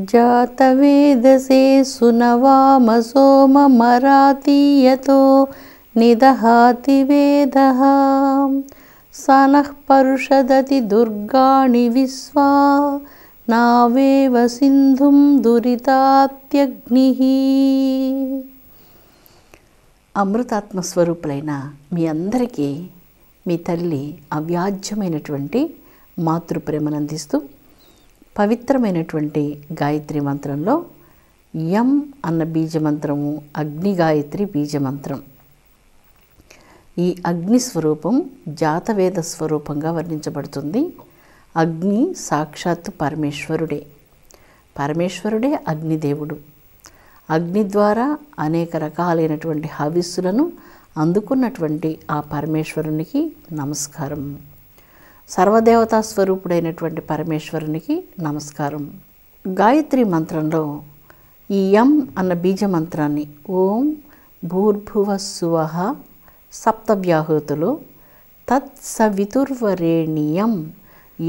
जातवेदसे सुनवाम सोममरातीयतो निदहाति वेदः सनः परुषदति दुर्गाणि विश्वा नावेव सिन्धुं दुरितात्यग्निः. అమృతాత్మ స్వరూపులైన మీ అందరికీ మీ తల్లి అవ్యాజ్యమైనటువంటి మాతృప్రేమను అందిస్తూ పవిత్రమైనటువంటి గాయత్రి మంత్రంలో యం అన్న బీజమంత్రము అగ్ని గాయత్రి బీజమంత్రం. ఈ అగ్ని స్వరూపం జాతవేద స్వరూపంగా వర్ణించబడుతుంది. అగ్ని సాక్షాత్తు పరమేశ్వరుడే అగ్నిదేవుడు. అగ్ని ద్వారా అనేక రకాలైనటువంటి హవిస్సులను అందుకున్నటువంటి ఆ పరమేశ్వరునికి నమస్కారం. సర్వదేవతా స్వరూపుడైనటువంటి పరమేశ్వరునికి నమస్కారం. గాయత్రి మంత్రంలో ఈ యం అన్న బీజమంత్రాన్ని ఓం భూర్భువస్సువః సప్తవ్యాహృతులు తత్సవితుర్వరేణ్యం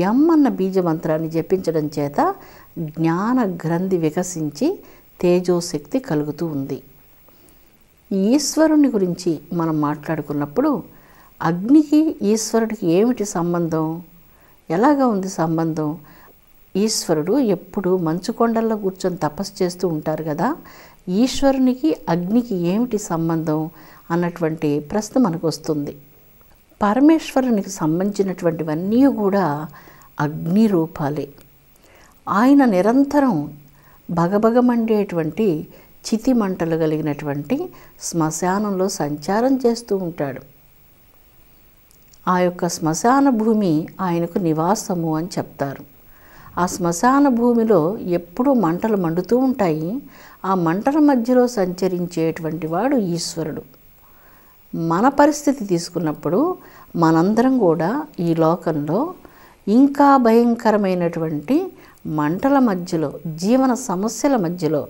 యం అన్న బీజమంత్రాన్ని జపించడం చేత జ్ఞాన గ్రంథి వికసించి తేజోశక్తి కలుగుతూ ఉంది. ఈశ్వరుని గురించి మనం మాట్లాడుకున్నప్పుడు అగ్నికి ఈశ్వరుడికి ఏమిటి సంబంధం, ఎలాగా ఉంది సంబంధం? ఈశ్వరుడు ఎప్పుడు మంచు కొండల్లో కూర్చొని తపస్సు చేస్తూ ఉంటారు కదా, ఈశ్వరునికి అగ్నికి ఏమిటి సంబంధం అన్నటువంటి ప్రశ్న మనకు వస్తుంది. పరమేశ్వరునికి సంబంధించినటువంటివన్నీ కూడా అగ్ని రూపాలే. ఆయన నిరంతరం భగభగమండేటువంటి చితి మంటలు కలిగినటువంటి శ్మశానంలో సంచారం చేస్తూ ఉంటాడు. ఆ యొక్క శ్మశాన భూమి ఆయనకు నివాసము అని చెప్తారు. ఆ శ్మశాన భూమిలో ఎప్పుడూ మంటలు మండుతూ ఉంటాయి. ఆ మంటల మధ్యలో సంచరించేటువంటి వాడు ఈశ్వరుడు. మన పరిస్థితి తీసుకున్నప్పుడు మనందరం కూడా ఈ లోకంలో ఇంకా భయంకరమైనటువంటి మంటల మధ్యలో, జీవన సమస్యల మధ్యలో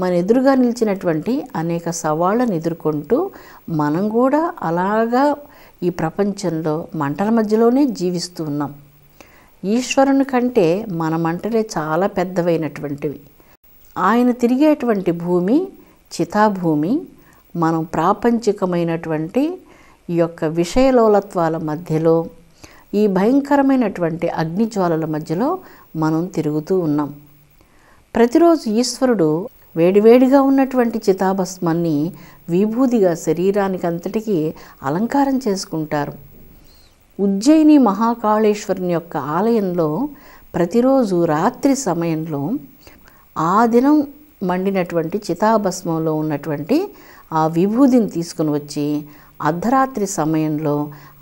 మన ఎదురుగా నిలిచినటువంటి అనేక సవాళ్ళను ఎదుర్కొంటూ మనం కూడా అలాగా ఈ ప్రపంచంలో మంటల మధ్యలోనే జీవిస్తూ ఉన్నాం. ఈశ్వరుని కంటే మన మంటలే చాలా పెద్దవైనటువంటివి. ఆయన తిరిగేటువంటి భూమి చితాభూమి. మనం ప్రాపంచికమైనటువంటి ఈ యొక్క విషయలోలత్వాల మధ్యలో, ఈ భయంకరమైనటువంటి అగ్నిజ్వాలల మధ్యలో మనం తిరుగుతూ ఉన్నాం. ప్రతిరోజు ఈశ్వరుడు వేడివేడిగా ఉన్నటువంటి చితాభస్మాన్ని విభూదిగా శరీరానికి అంతటికీ అలంకారం చేసుకుంటారు. ఉజ్జయిని మహాకాళేశ్వరుని యొక్క ఆలయంలో ప్రతిరోజు రాత్రి సమయంలో ఆ దినం మండినటువంటి చితాభస్మంలో ఉన్నటువంటి ఆ విభూదిని తీసుకుని వచ్చి అర్ధరాత్రి సమయంలో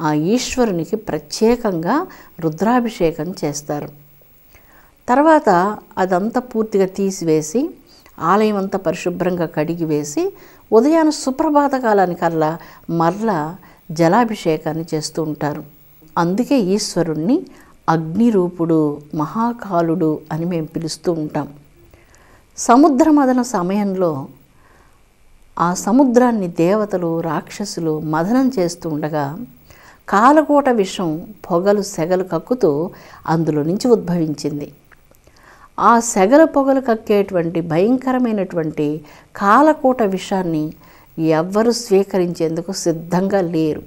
ఆ ఈశ్వరునికి ప్రత్యేకంగా రుద్రాభిషేకం చేస్తారు. తర్వాత అదంతా పూర్తిగా తీసివేసి ఆలయం అంతా పరిశుభ్రంగా కడిగి వేసి ఉదయాన సుప్రభాత కాలానికల్లా మరలా జలాభిషేకాన్ని చేస్తూ ఉంటారు. అందుకే ఈశ్వరుణ్ణి అగ్నిరూపుడు, మహాకాలుడు అని మేము పిలుస్తూ ఉంటాం. సముద్ర మదన సమయంలో ఆ సముద్రాన్ని దేవతలు, రాక్షసులు మదనం చేస్తూ ఉండగా కాలకూట విషం పొగలు సెగలు కక్కుతూ అందులో నుంచి ఉద్భవించింది. ఆ సెగల పొగలు కక్కేటువంటి భయంకరమైనటువంటి కాలకూట విషాన్ని ఎవ్వరూ స్వీకరించేందుకు సిద్ధంగా లేరు.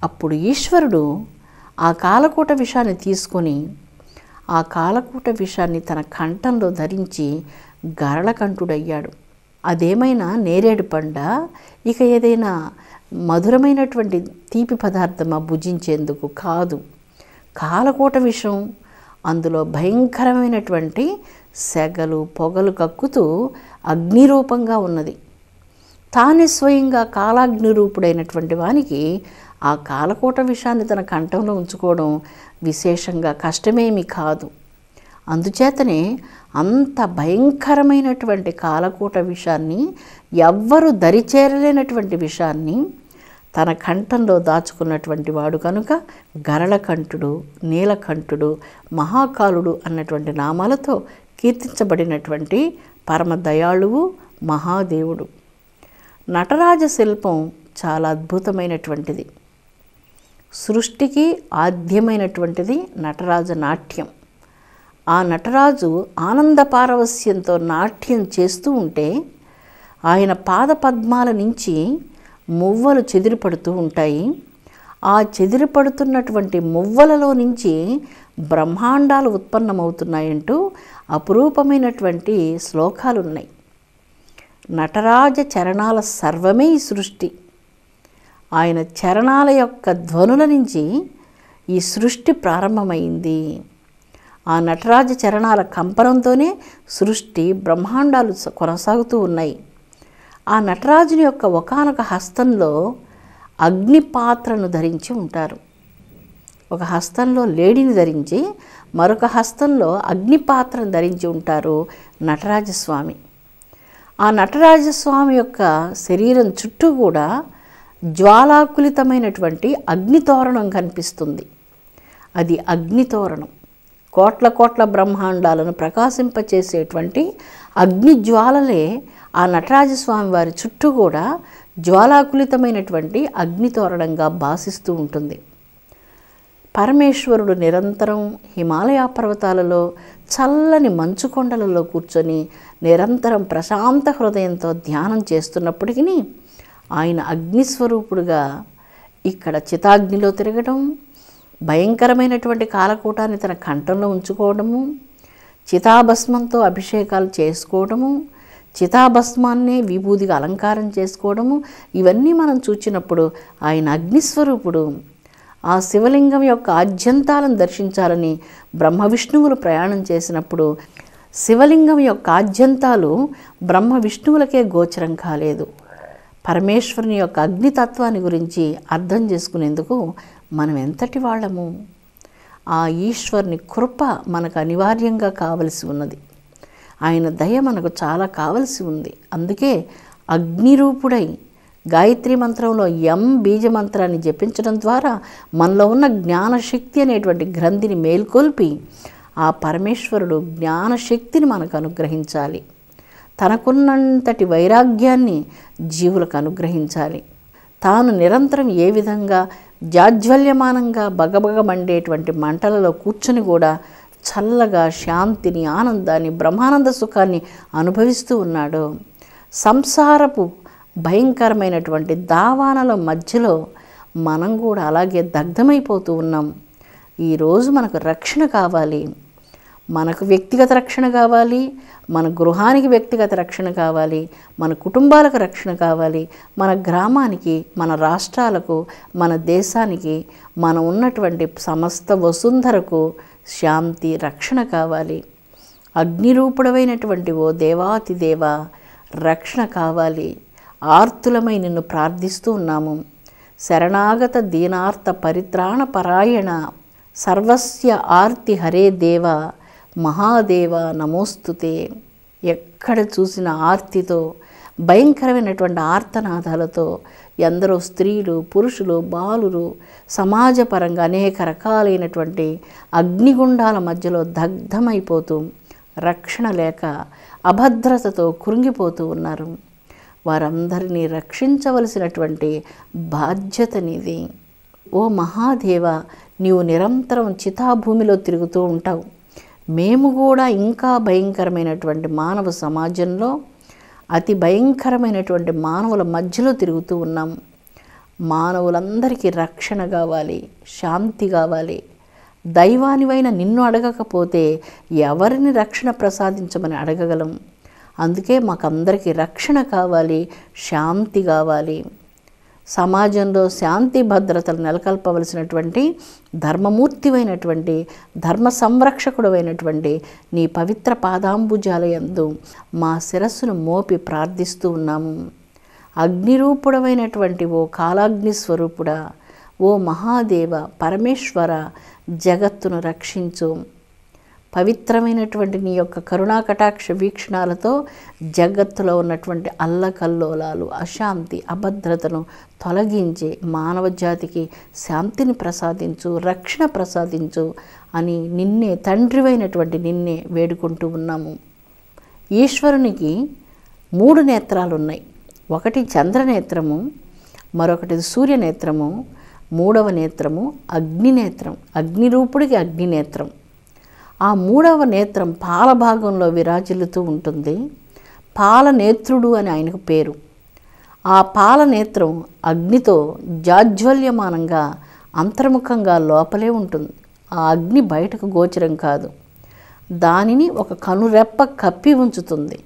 అప్పుడు ఈశ్వరుడు ఆ కాలకూట విషాన్ని తీసుకొని ఆ కాలకూట విషాన్ని తన కంఠంలో ధరించి గరళకంఠుడయ్యాడు. అదేమైనా నేరేడు పండ, ఇక ఏదైనా మధురమైనటువంటి తీపి పదార్థమా భుజించేందుకు కాదు. కాలకూట విషం, అందులో భయంకరమైనటువంటి సెగలు పొగలు కక్కుతూ అగ్నిరూపంగా ఉన్నది. తానే స్వయంగా కాలాగ్నిరూపుడైనటువంటి వానికి ఆ కాలకూట విషాన్ని తన కంఠంలో ఉంచుకోవడం విశేషంగా కష్టమేమీ కాదు. అందుచేతనే అంత భయంకరమైనటువంటి కాలకూట విషాన్ని, ఎవ్వరూ దరిచేరలేనటువంటి విషాన్ని తన కంఠంలో దాచుకున్నటువంటి వాడు కనుక గరళకంఠుడు, నీలకంఠుడు, మహాకాలుడు అన్నటువంటి నామాలతో కీర్తించబడినటువంటి పరమ దయాళువు మహాదేవుడు. నటరాజ శిల్పం చాలా అద్భుతమైనటువంటిది. సృష్టికి ఆద్యమైనటువంటిది నటరాజ నాట్యం. ఆ నటరాజు ఆనంద పారవస్యంతో నాట్యం చేస్తూ ఉంటే ఆయన పాదపద్మాల నుంచి మువ్వలు చెదిరిపడుతూ ఉంటాయి. ఆ చెదిరిపడుతున్నటువంటి మువ్వలలో నుంచి బ్రహ్మాండాలు ఉత్పన్నమవుతున్నాయంటూ అపురూపమైనటువంటి శ్లోకాలు ఉన్నాయి. నటరాజ చరణాల సర్వమే ఈ సృష్టి. ఆయన చరణాల యొక్క ధ్వనుల నుంచి ఈ సృష్టి ప్రారంభమైంది. ఆ నటరాజ చరణాల కంపనంతోనే సృష్టి బ్రహ్మాండాలు కొనసాగుతూ ఉన్నాయి. ఆ నటరాజుని యొక్క ఒకానొక హస్తంలో అగ్ని పాత్రను ధరించి ఉంటారు. ఒక హస్తంలో లేడిని ధరించి మరొక హస్తంలో అగ్ని పాత్రను ధరించి ఉంటారు నటరాజస్వామి. ఆ నటరాజస్వామి యొక్క శరీరం చుట్టూ కూడా జ్వాలాకులితమైనటువంటి అగ్నితోరణం కనిపిస్తుంది. అది అగ్నితోరణం. కోట్ల కోట్ల బ్రహ్మాండాలను ప్రకాశింపచేసేటువంటి అగ్ని జ్వాలలే ఆ నటరాజస్వామి వారి చుట్టూ కూడా జ్వాలాకులితమైనటువంటి అగ్నితోరణంగా భాసిస్తూ ఉంటుంది. పరమేశ్వరుడు నిరంతరం హిమాలయ పర్వతాలలో చల్లని మంచు కొండలలో కూర్చొని నిరంతరం ప్రశాంత హృదయంతో ధ్యానం చేస్తున్నప్పటికీ ఆయన అగ్నిస్వరూపుడుగా ఇక్కడ చితాగ్నిలో తిరగడం, భయంకరమైనటువంటి కాలకూటాన్ని తన కంఠంలో ఉంచుకోవడము, చితాభస్మంతో అభిషేకాలు చేసుకోవడము, చితాభస్మాన్నే విభూదిగా అలంకారం చేసుకోవడము, ఇవన్నీ మనం చూచినప్పుడు ఆయన అగ్నిస్వరూపుడు. ఆ శివలింగం యొక్క ఆద్యంతాలను దర్శించాలని బ్రహ్మ విష్ణువులు ప్రయాణం చేసినప్పుడు శివలింగం యొక్క ఆద్యంతాలు బ్రహ్మ విష్ణువులకే గోచరం కాలేదు. పరమేశ్వరుని యొక్క అగ్నితత్వాన్ని గురించి అర్థం చేసుకునేందుకు మనం ఎంతటి వాళ్ళము? ఆ ఈశ్వరుని కృప మనకు అనివార్యంగా కావలసి ఉన్నది. ఆయన దయ మనకు చాలా కావలసి ఉంది. అందుకే అగ్నిరూపుడై గాయత్రి మంత్రంలో బీజమంత్రాన్ని జపించడం ద్వారా మనలో ఉన్న జ్ఞానశక్తి అనేటువంటి గ్రంథిని మేల్కొల్పి ఆ పరమేశ్వరుడు జ్ఞానశక్తిని మనకు అనుగ్రహించాలి. తనకున్నంతటి వైరాగ్యాన్ని జీవులకు అనుగ్రహించాలి. తాను నిరంతరం ఏ విధంగా జాజ్వల్యమానంగా బగబగ మండేటువంటి మంటలలో కూర్చుని కూడా చల్లగా శాంతిని, ఆనందాన్ని, బ్రహ్మానంద సుఖాన్ని అనుభవిస్తూ ఉన్నాడో, సంసారపు భయంకరమైనటువంటి దావానల మధ్యలో మనం కూడా అలాగే దగ్ధమైపోతూ ఉన్నాం. ఈరోజు మనకు రక్షణ కావాలి. మనకు వ్యక్తిగత రక్షణ కావాలి, మన గృహానికి వ్యక్తిగత రక్షణ కావాలి, మన కుటుంబాలకు రక్షణ కావాలి, మన గ్రామానికి, మన రాష్ట్రాలకు, మన దేశానికి, మనం ఉన్నటువంటి సమస్త వసుంధరకు శాంతి, రక్షణ కావాలి. అగ్నిరూపుడమైనటువంటి ఓ దేవాతిదేవ, రక్షణ కావాలి. ఆర్తులమై నిన్ను ప్రార్థిస్తూ ఉన్నాము. శరణాగత దీనార్త పరిత్రాణ పరాయణ సర్వస్య ఆర్తి హరే దేవ మహాదేవ నమోస్తుతే. ఎక్కడ చూసిన ఆర్తితో, భయంకరమైనటువంటి ఆర్తనాదాలతో ఎందరో స్త్రీలు, పురుషులు, బాలురు సమాజపరంగా అనేక రకాలైనటువంటి అగ్నిగుండాల మధ్యలో దగ్ధమైపోతూ, రక్షణ లేక అభద్రతతో కృంగిపోతూ ఉన్నారు. వారందరినీ రక్షించవలసినటువంటి బాధ్యత నీది. ఓ మహాదేవ, నీవు నిరంతరం చితాభూమిలో తిరుగుతూ ఉంటావు. మేము కూడా ఇంకా భయంకరమైనటువంటి మానవ సమాజంలో అతి భయంకరమైనటువంటి మానవుల మధ్యలో తిరుగుతూ ఉన్నాం. మానవులందరికీ రక్షణ కావాలి, శాంతి కావాలి. దైవానివైన నిన్ను అడగకపోతే ఎవరిని రక్షణ ప్రసాదించమని అడగగలం? అందుకే మాకందరికీ రక్షణ కావాలి, శాంతి కావాలి. సమాజంలో శాంతి భద్రతలు నెలకొల్పవలసినటువంటి ధర్మమూర్తివైనటువంటి, ధర్మ సంరక్షకుడైనటువంటి నీ పవిత్ర పాదాంబుజాలయందు మా శిరస్సును మోపి ప్రార్థిస్తూ ఉన్నాము. అగ్నిరూపుడమైనటువంటి ఓ కాలాగ్ని స్వరూపుడా, ఓ మహాదేవ, పరమేశ్వర, జగత్తును రక్షించు. పవిత్రమైనటువంటి నీ యొక్క కరుణా కటాక్ష వీక్షణాలతో జగత్తులో ఉన్నటువంటి అల్లకల్లోలాలు, అశాంతి, అభద్రతను తొలగించి మానవ జాతికి శాంతిని ప్రసాదించు, రక్షణ ప్రసాదించు అని నిన్నే, తండ్రివైనటువంటి నిన్నే వేడుకుంటూ ఉన్నాము. ఈశ్వరునికి 3 నేత్రాలు ఉన్నాయి. ఒకటి చంద్రనేత్రము, మరొకటి సూర్యనేత్రము, 3వ నేత్రము అగ్నినేత్రం. అగ్నిరూపుడికి అగ్నినేత్రం. ఆ మూడవ నేత్రం పాల భాగంలో విరాజిల్లుతూ ఉంటుంది. పాలనేత్రుడు అని ఆయనకు పేరు. ఆ పాలనేత్రం అగ్నితో జాజ్వల్యమానంగా అంతర్ముఖంగా లోపలే ఉంటుంది. ఆ అగ్ని బయటకు గోచరం కాదు. దానిని ఒక కనురెప్ప కప్పి ఉంచుతుంది.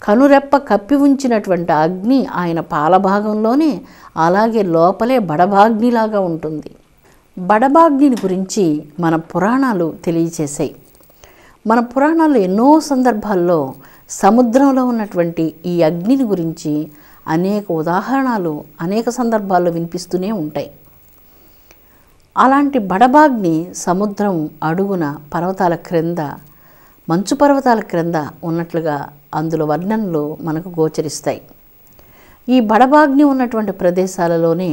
కనురెప్ప కప్పి ఉంచినటువంటి అగ్ని ఆయన పాలభాగంలోనే, అలాగే లోపలే బడబాగ్నిలాగా ఉంటుంది. బడబాగ్నిని గురించి మన పురాణాలు తెలియచేశాయి. మన పురాణాల్లో ఎన్నో సందర్భాల్లో సముద్రంలో ఉన్నటువంటి ఈ అగ్నిని గురించి అనేక ఉదాహరణలు అనేక సందర్భాల్లో వినిపిస్తూనే ఉంటాయి. అలాంటి బడబాగ్ని సముద్రం అడుగున పర్వతాల క్రింద, మంచు పర్వతాల క్రింద ఉన్నట్లుగా అందులో వర్ణనలు మనకు గోచరిస్తాయి. ఈ బడబాగ్ని ఉన్నటువంటి ప్రదేశాలలోనే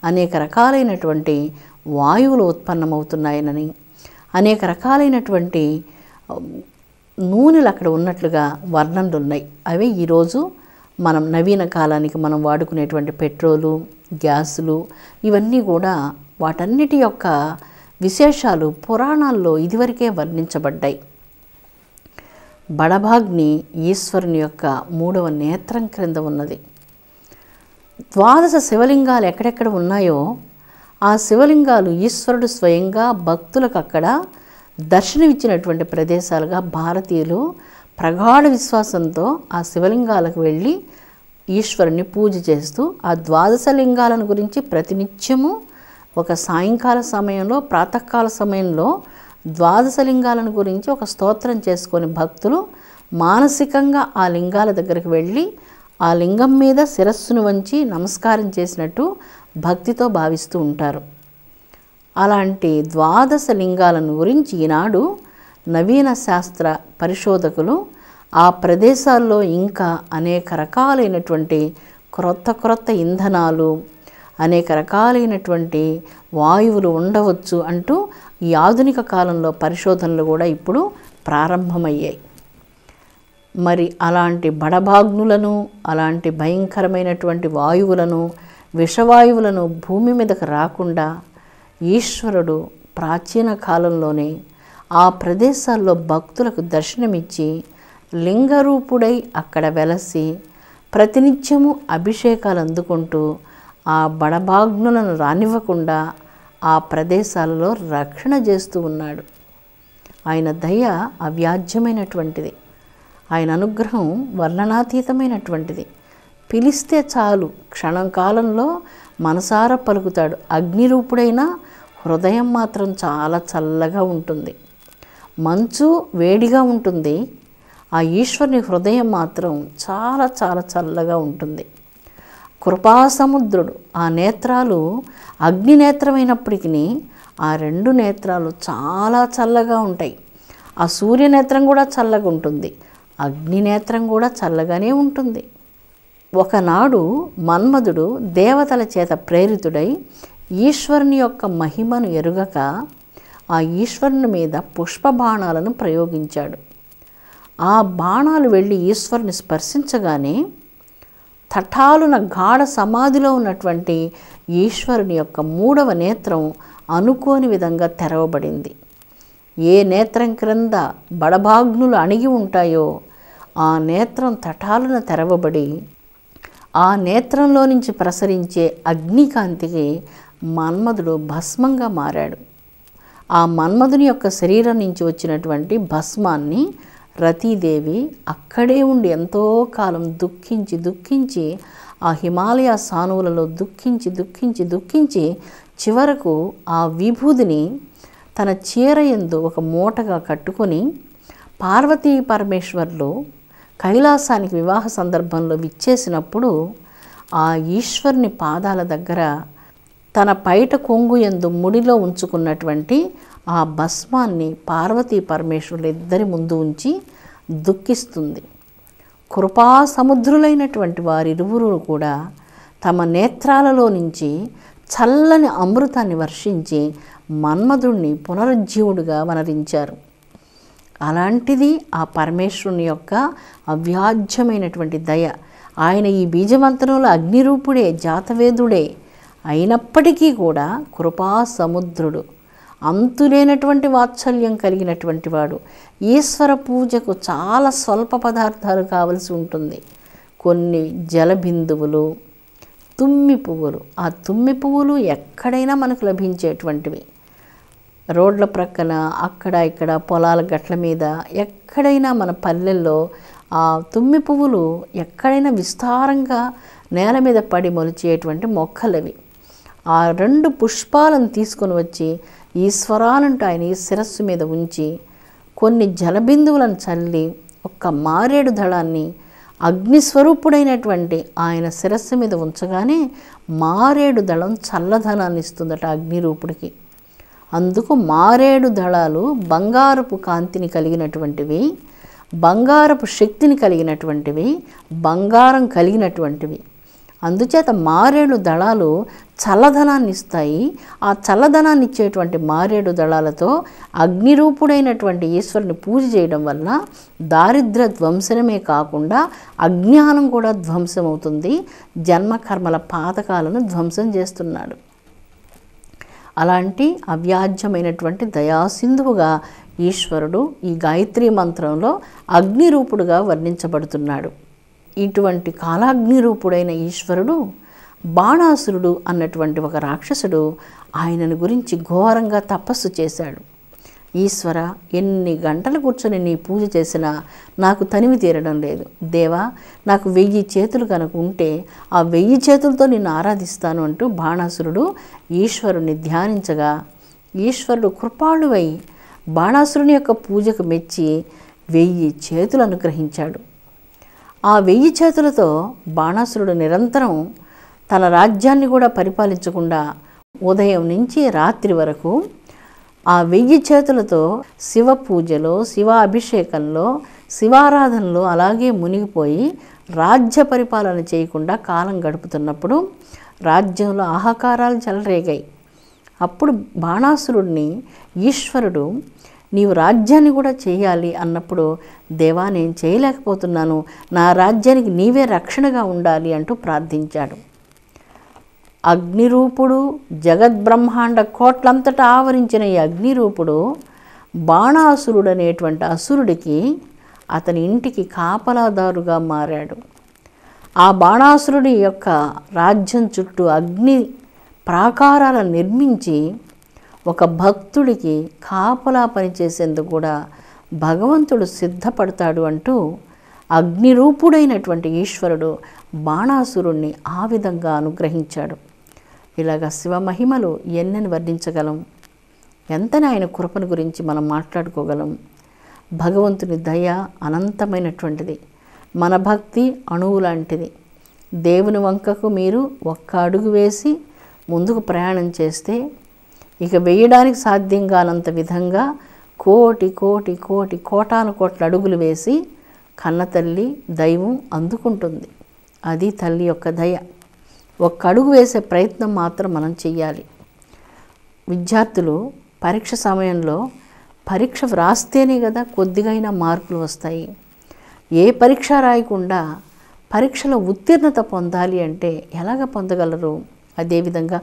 అనేక రకాలైనటువంటి వాయువులు ఉత్పన్నమవుతున్నాయని, అనేక రకాలైనటువంటి నూనెలు అక్కడ ఉన్నట్లుగా వర్ణనలు ఉన్నాయి. అవే ఈరోజు మనం నవీన కాలానికి మనం వాడుకునేటువంటి పెట్రోలు, గ్యాసులు, ఇవన్నీ కూడా వాటన్నిటి యొక్క విశేషాలు పురాణాల్లో ఇదివరకే వర్ణించబడ్డాయి. బడబాగ్ని ఈశ్వరుని యొక్క మూడవ నేత్రం క్రింద ఉన్నది. 12 శివలింగాలు ఎక్కడెక్కడ ఉన్నాయో ఆ శివలింగాలు ఈశ్వరుడు స్వయంగా భక్తులకు అక్కడ దర్శనమిచ్చినటువంటి ప్రదేశాలుగా భారతీయులు ప్రగాఢ విశ్వాసంతో ఆ శివలింగాలకు వెళ్ళి ఈశ్వరుని పూజ చేస్తూ ఆ 12 లింగాలను గురించి ప్రతినిత్యము ఒక సాయంకాల సమయంలో, ప్రాతకాల సమయంలో 12 లింగాలను గురించి ఒక స్తోత్రం చేసుకొని భక్తులు మానసికంగా ఆ లింగాల దగ్గరికి వెళ్ళి ఆ లింగం మీద శిరస్సును వంచి నమస్కారం చేసినట్టు భక్తితో భావిస్తూ ఉంటారు. అలాంటి 12 లింగాలను గురించి ఈనాడు నవీన శాస్త్ర పరిశోధకులు ఆ ప్రదేశాల్లో ఇంకా అనేక రకాలైనటువంటి క్రొత్త ఇంధనాలు, అనేక రకాలైనటువంటి వాయువులు ఉండవచ్చు అంటూ ఈ ఆధునిక కాలంలో పరిశోధనలు కూడా ఇప్పుడు ప్రారంభమయ్యాయి. మరి అలాంటి బడబాగ్నులను, అలాంటి భయంకరమైనటువంటి వాయువులను, విషవాయువులను భూమి మీదకు రాకుండా ఈశ్వరుడు ప్రాచీన కాలంలోనే ఆ ప్రదేశాల్లో భక్తులకు దర్శనమిచ్చి లింగరూపుడై అక్కడ వెలసి ప్రతినిత్యము అభిషేకాలు అందుకుంటూ ఆ బడబాగ్నులను రానివ్వకుండా ఆ ప్రదేశాలలో రక్షణ చేస్తూ ఉన్నాడు. ఆయన దయ అవ్యాజ్యమైనటువంటిది. ఆయన అనుగ్రహం వర్ణనాతీతమైనటువంటిది. పిలిస్తే చాలు క్షణం కాలంలో మనసారా పలుకుతాడు. అగ్నిరూపుడైన హృదయం మాత్రం చాలా చల్లగా ఉంటుంది. మంచు వేడిగా ఉంటుంది, ఆ ఈశ్వరుని హృదయం మాత్రం చాలా చాలా చల్లగా ఉంటుంది. కృపాసముద్రుడు. ఆ నేత్రాలు అగ్ని నేత్రమైనప్పటికీ ఆ 2 నేత్రాలు చాలా చల్లగా ఉంటాయి. ఆ సూర్యనేత్రం కూడా చల్లగా ఉంటుంది, అగ్ని నేత్రం కూడా చల్లగానే ఉంటుంది. ఒకనాడు మన్మధుడు దేవతల చేత ప్రేరితుడై ఈశ్వరుని యొక్క మహిమను ఎరుగక ఆ ఈశ్వరుని మీద పుష్పబాణాలను ప్రయోగించాడు. ఆ బాణాలు వెళ్ళి ఈశ్వరుని స్పర్శించగానే తటాలున గాఢ సమాధిలో ఉన్నటువంటి ఈశ్వరుని యొక్క 3వ నేత్రం అనుకోని విధంగా తెరవబడింది. ఏ నేత్రం క్రింద బడబాగ్నులు అణిగి ఉంటాయో ఆ నేత్రం తటాలున తెరవబడి ఆ నేత్రంలో నుంచి ప్రసరించే అగ్నికాంతికి మన్మధుడు భస్మంగా మారాడు. ఆ మన్మధుని యొక్క శరీరం నుంచి వచ్చినటువంటి భస్మాన్ని రతీదేవి అక్కడే ఉండి ఎంతో కాలం దుఃఖించి ఆ హిమాలయ సానువులలో దుఃఖించి చివరకు ఆ విభూదిని తన చీర యందు ఒక మూటగా కట్టుకొని పార్వతీ పరమేశ్వర్లు కైలాసానికి వివాహ సందర్భంలో విచ్చేసినప్పుడు ఆ ఈశ్వరుని పాదాల దగ్గర తన పైట కొంగు యందు ముడిలో ఉంచుకున్నటువంటి ఆ భస్మాన్ని పార్వతీ పరమేశ్వరులు ఇద్దరి ముందు ఉంచి దుఃఖిస్తుంది. కృపా సముద్రులైనటువంటి వారిరువురు కూడా తమ నేత్రాలలో నుంచి చల్లని అమృతాన్ని వర్షించి మన్మధుణ్ణి పునరుజ్జీవుడిగా వనరించారు. అలాంటిది ఆ పరమేశ్వరుని యొక్క అవ్యాజ్యమైనటువంటి దయ. ఆయన ఈ బీజమంత్రంలో అగ్నిరూపుడే, జాతవేదుడే అయినప్పటికీ కూడా కృపా సముద్రుడు. అంతులేనటువంటి వాత్సల్యం కలిగినటువంటి వాడు. ఈశ్వర పూజకు చాలా స్వల్ప పదార్థాలు కావలసి ఉంటుంది. కొన్ని జలబిందువులు, తుమ్మి పువ్వులు. ఆ తుమ్మి పువ్వులు ఎక్కడైనా మనకు లభించేటువంటివి. రోడ్ల ప్రక్కన, అక్కడ ఇక్కడ, పొలాల గట్ల మీద, ఎక్కడైనా మన పల్లెల్లో ఆ తుమ్మి పువ్వులు ఎక్కడైనా విస్తారంగా నేల మీద పడి మొలిచేటువంటి మొక్కలవి. ఆ 2 పుష్పాలను తీసుకొని వచ్చి ఈశ్వరానంటూ ఆయన ఈ శిరస్సు మీద ఉంచి కొన్ని జలబిందువులను చల్లి ఒక్క మారేడు దళాన్ని అగ్నిస్వరూపుడైనటువంటి ఆయన శిరస్సు మీద ఉంచగానే మారేడు దళం చల్లదనాన్ని ఇస్తుందట అగ్నిరూపుడికి. అందుకు మారేడు దళాలు బంగారపు కాంతిని కలిగినటువంటివి, బంగారపు శక్తిని కలిగినటువంటివి, బంగారం కలిగినటువంటివి. అందుచేత మారేడు దళాలు చల్లదనాన్ని ఇస్తాయి. ఆ చల్లదనాన్ని ఇచ్చేటువంటి మారేడు దళాలతో అగ్నిరూపుడైనటువంటి ఈశ్వరుని పూజ చేయడం వల్ల దారిద్ర్య ధ్వంసనమే కాకుండా అజ్ఞానం కూడా ధ్వంసమవుతుంది. జన్మకర్మల పాతకాలను ధ్వంసం చేస్తున్నాడు. అలాంటి అవ్యాజ్యమైనటువంటి దయాసింధువుగా ఈశ్వరుడు ఈ గాయత్రీ మంత్రంలో అగ్నిరూపుడుగా వర్ణించబడుతున్నాడు. ఇటువంటి కాలాగ్నిరూపుడైన ఈశ్వరుడు బాణాసురుడు అన్నటువంటి ఒక రాక్షసుడు ఆయనను గురించి ఘోరంగా తపస్సు చేశాడు. ఈశ్వర, ఎన్ని గంటలు కూర్చొని నీ పూజ చేసినా నాకు తనివి తీరడం లేదు. దేవా, నాకు 1000 చేతులు కనుక ఉంటే ఆ 1000 చేతులతో నిన్ను ఆరాధిస్తాను అంటూ బాణాసురుడు ఈశ్వరుని ధ్యానించగా ఈశ్వరుడు కృపాళువై బాణాసురుని యొక్క పూజకు మెచ్చి 1000 చేతులు అనుగ్రహించాడు. ఆ 1000 చేతులతో బాణాసురుడు నిరంతరం తన రాజ్యాన్ని కూడా పరిపాలించకుండా ఉదయం నుంచి రాత్రి వరకు ఆ 1000 చేతులతో శివ పూజలో, శివ అభిషేకంలో, శివారాధనలో అలాగే మునిగిపోయి రాజ్య పరిపాలన చేయకుండా కాలం గడుపుతున్నప్పుడు రాజ్యంలో ఆహాకారాలు చెలరేగాయి. అప్పుడు బాణాసురుడిని ఈశ్వరుడు నీవు రాజ్యాన్ని కూడా చేయాలి అన్నప్పుడు, దేవా నేను చేయలేకపోతున్నాను, నా రాజ్యానికి నీవే రక్షణగా ఉండాలి అంటూ ప్రార్థించాడు. అగ్నిరూపుడు జగద్బ్రహ్మాండ కోట్లంతటా ఆవరించిన ఈ అగ్నిరూపుడు బాణాసురుడు అనేటువంటి అసురుడికి అతని ఇంటికి కాపలాదారుగా మారాడు. ఆ బాణాసురుడి యొక్క రాజ్యం చుట్టూ అగ్ని ప్రాకారాలను నిర్మించి ఒక భక్తుడికి కాపలా పనిచేసేందుకు కూడా భగవంతుడు సిద్ధపడతాడు అంటూ అగ్నిరూపుడైనటువంటి ఈశ్వరుడు బాణాసురుణ్ణి ఆ విధంగా అనుగ్రహించాడు. ఇలాగ శివమహిమలు ఎన్నని వర్ణించగలం, ఎంతని ఆయన కృపను గురించి మనం మాట్లాడుకోగలం. భగవంతుని దయ అనంతమైనటువంటిది, మన భక్తి అణువు లాంటిది. దేవుని వంకకు మీరు ఒక్క అడుగు వేసి ముందుకు ప్రయాణం చేస్తే ఇక వేయడానికి సాధ్యం కానంత విధంగా కోటి కోటి కోటి కోటాను కోట్ల అడుగులు వేసి కన్న తల్లి దైవం అందుకుంటుంది. అది తల్లి యొక్క దయ. ఒక్క అడుగు వేసే ప్రయత్నం మాత్రం మనం చెయ్యాలి. విద్యార్థులు పరీక్ష సమయంలో పరీక్ష వ్రాస్తేనే కదా కొద్దిగైనా మార్కులు వస్తాయి. ఏ పరీక్ష రాయకుండా పరీక్షలో ఉత్తీర్ణత పొందాలి అంటే ఎలాగ పొందగలరు? అదేవిధంగా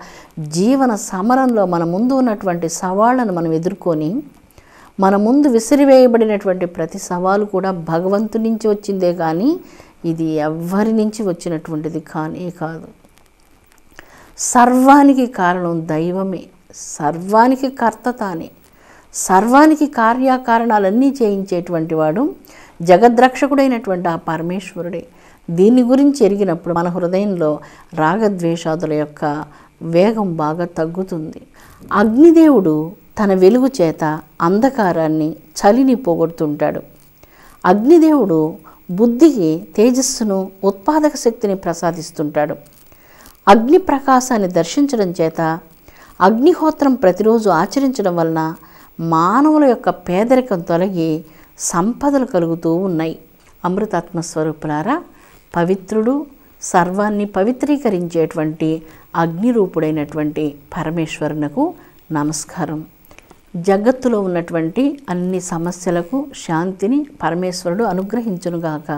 జీవన సమరంలో మన ముందు ఉన్నటువంటి సవాళ్లను మనం ఎదుర్కొని, మన ముందు విసిరివేయబడినటువంటి ప్రతి సవాలు కూడా భగవంతుడి నుంచి వచ్చిందే కానీ ఇది ఎవ్వరి నుంచి వచ్చినటువంటిది కానే కాదు. సర్వానికి కారణం దైవమే, సర్వానికి కర్త తానే, సర్వానికి కార్యకారణాలన్నీ చేయించేటువంటి వాడు జగద్రక్షకుడైనటువంటి ఆ పరమేశ్వరుడే. దీని గురించి ఎరిగినప్పుడు మన హృదయంలో రాగద్వేషాదుల యొక్క వేగం బాగా తగ్గుతుంది. అగ్నిదేవుడు తన వెలుగు చేత అంధకారాన్ని, చలిని పోగొడుతుంటాడు. అగ్నిదేవుడు బుద్ధికి తేజస్సును, ఉత్పాదక శక్తిని ప్రసాదిస్తుంటాడు. అగ్ని ప్రకాశాన్ని దర్శించడం చేత, అగ్నిహోత్రం ప్రతిరోజు ఆచరించడం వలన మానవుల యొక్క పేదరికం తొలగి సంపదలు కలుగుతూ ఉన్నాయి. అమృతాత్మస్వరూపులారా, పవిత్రుడు, సర్వాన్ని పవిత్రీకరించేటువంటి అగ్నిరూపుడైనటువంటి పరమేశ్వరునకు నమస్కారం. జగత్తులో ఉన్నటువంటి అన్ని సమస్యలకు శాంతిని పరమేశ్వరుడు అనుగ్రహించునుగాక.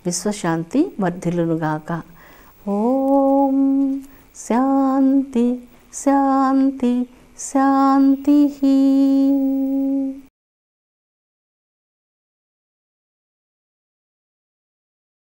విశ్వశాంతి వర్ధిల్లునుగాక. ఓం శాంతి శాంతి శాంతి.